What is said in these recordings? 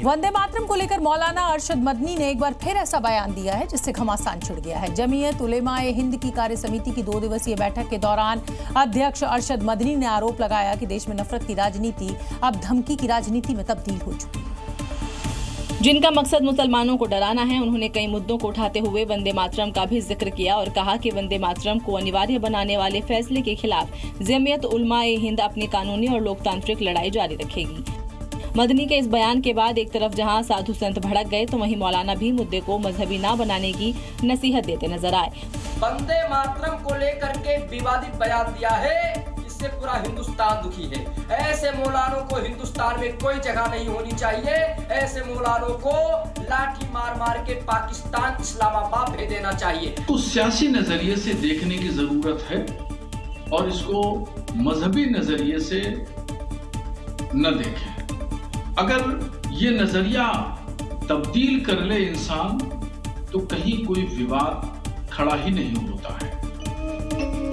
वंदे मातरम को लेकर मौलाना अरशद मदनी ने एक बार फिर ऐसा बयान दिया है जिससे घमासान छिड़ गया है। जमीयत उलेमाए हिंद की कार्य समिति की 2 दिवसीय बैठक के दौरान अध्यक्ष अरशद मदनी ने आरोप लगाया कि देश में नफरत की राजनीति अब धमकी की राजनीति में तब्दील हो चुकी है, जिनका मकसद मुसलमानों को डराना है। उन्होंने कई मुद्दों को उठाते हुए वंदे मातरम का भी जिक्र किया और कहा कि वंदे मातरम को अनिवार्य बनाने वाले फैसले के खिलाफ जमीयत उलमाए हिंद अपनी कानूनी और लोकतांत्रिक लड़ाई जारी रखेगी। मदनी के इस बयान के बाद एक तरफ जहां साधु संत भड़क गए तो वहीं मौलाना भी मुद्दे को मजहबी ना बनाने की नसीहत देते नजर आए। वंदे मातरम को लेकर के विवादित बयान दिया है, इससे पूरा हिंदुस्तान दुखी है। ऐसे मौलानों को हिंदुस्तान में कोई जगह नहीं होनी चाहिए। ऐसे मौलानों को लाठी मार मार के पाकिस्तान इस्लामाबाद भेज देना चाहिए। तो सियासी नजरिए से देखने की जरूरत है और इसको मजहबी नजरिए से न देखें। अगर ये नजरिया तब्दील कर ले इंसान तो कहीं कोई विवाद खड़ा ही नहीं होता है।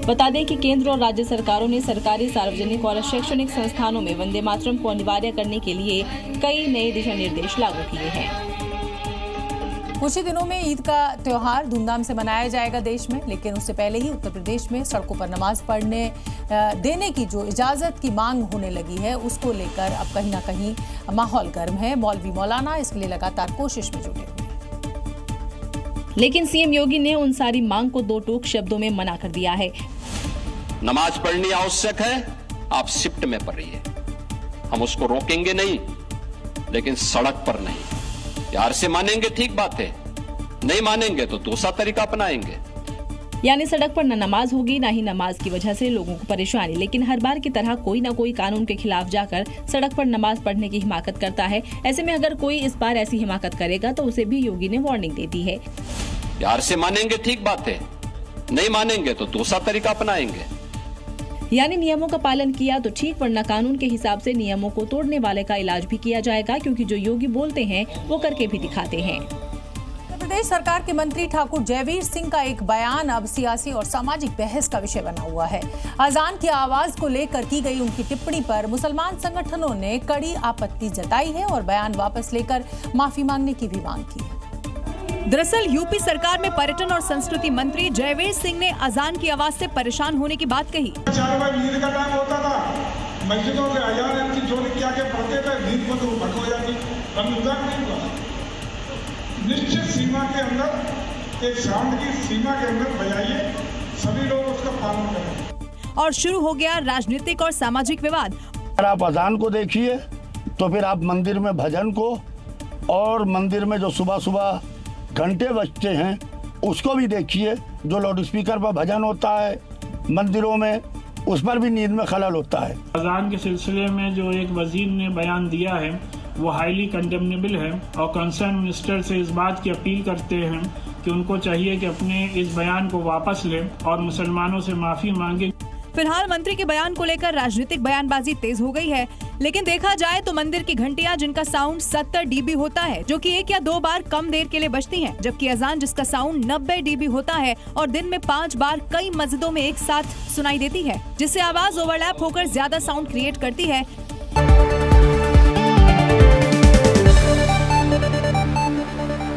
बता दें कि केंद्र और राज्य सरकारों ने सरकारी, सार्वजनिक और शैक्षणिक संस्थानों में वंदे मातरम को अनिवार्य करने के लिए कई नए दिशा निर्देश लागू किए हैं। कुछ ही दिनों में ईद का त्योहार धूमधाम से मनाया जाएगा देश में, लेकिन उससे पहले ही उत्तर प्रदेश में सड़कों पर नमाज पढ़ने देने की जो इजाजत की मांग होने लगी है उसको लेकर अब कहीं ना कहीं माहौल गर्म है। मौलवी मौलाना इसके लिए लगातार कोशिश में जुटे हुए हैं, लेकिन सीएम योगी ने उन सारी मांग को 2 टूक शब्दों में मना कर दिया है। नमाज पढ़नी आवश्यक है, आप शिफ्ट में पढ़िए, हम उसको रोकेंगे नहीं, लेकिन सड़क पर नहीं। प्यार से मानेंगे ठीक बात है, नहीं मानेंगे तो दूसरा तरीका अपनाएंगे। यानी सड़क पर न नमाज होगी, ना ही नमाज की वजह से लोगों को परेशानी, लेकिन हर बार की तरह कोई ना कोई कानून के खिलाफ जाकर सड़क पर नमाज पढ़ने की हिमाकत करता है। ऐसे में अगर कोई इस बार ऐसी हिमाकत करेगा तो उसे भी योगी ने वार्निंग दे दी है। प्यार से मानेंगे ठीक बात है, नहीं मानेंगे तो दूसरा तरीका अपनाएंगे। यानी नियमों का पालन किया तो ठीक, वरना कानून के हिसाब से नियमों को तोड़ने वाले का इलाज भी किया जाएगा, क्योंकि जो योगी बोलते हैं वो करके भी दिखाते हैं। उत्तर प्रदेश सरकार के मंत्री ठाकुर जयवीर सिंह का एक बयान अब सियासी और सामाजिक बहस का विषय बना हुआ है। अजान की आवाज को लेकर की गई उनकी टिप्पणी पर मुसलमान संगठनों ने कड़ी आपत्ति जताई है और बयान वापस लेकर माफी मांगने की भी मांग की है। दरअसल यूपी सरकार में पर्यटन और संस्कृति मंत्री जयवीर सिंह ने अजान की आवाज से परेशान होने की बात कही। 4 बजे ईद का टाइम होता था, मस्जिदों के अजान इतनी जोर क्या के पढ़ते थे, नींद को तो भटक हो जाती, रमजान नहीं हुआ। निश्चित सीमा के अंदर, एक साउंड की सीमा के अंदर बजाइए, सभी लोग उसका पालन करें। और शुरू हो गया राजनीतिक और सामाजिक विवाद। अगर आप अजान को देखिए तो फिर आप मंदिर में भजन को और मंदिर में जो सुबह सुबह घंटे बजते हैं उसको भी देखिए। जो लाउड स्पीकर पर भजन होता है मंदिरों में, उस पर भी नींद में खलल होता है। अजान के सिलसिले में जो एक वजीर ने बयान दिया है वो हाईली कंडेमनेबल है और कंसर्न मिनिस्टर से इस बात की अपील करते हैं कि उनको चाहिए कि अपने इस बयान को वापस लें और मुसलमानों से माफी मांगे। फिलहाल मंत्री के बयान को लेकर राजनीतिक बयानबाजी तेज हो गई है, लेकिन देखा जाए तो मंदिर की घंटियां जिनका साउंड 70 dB होता है, जो कि 1 या 2 बार कम देर के लिए बजती हैं, जबकि अजान जिसका साउंड 90 dB होता है और दिन में 5 बार कई मस्जिदों में एक साथ सुनाई देती है, जिससे आवाज ओवरलैप होकर ज्यादा साउंड क्रिएट करती है।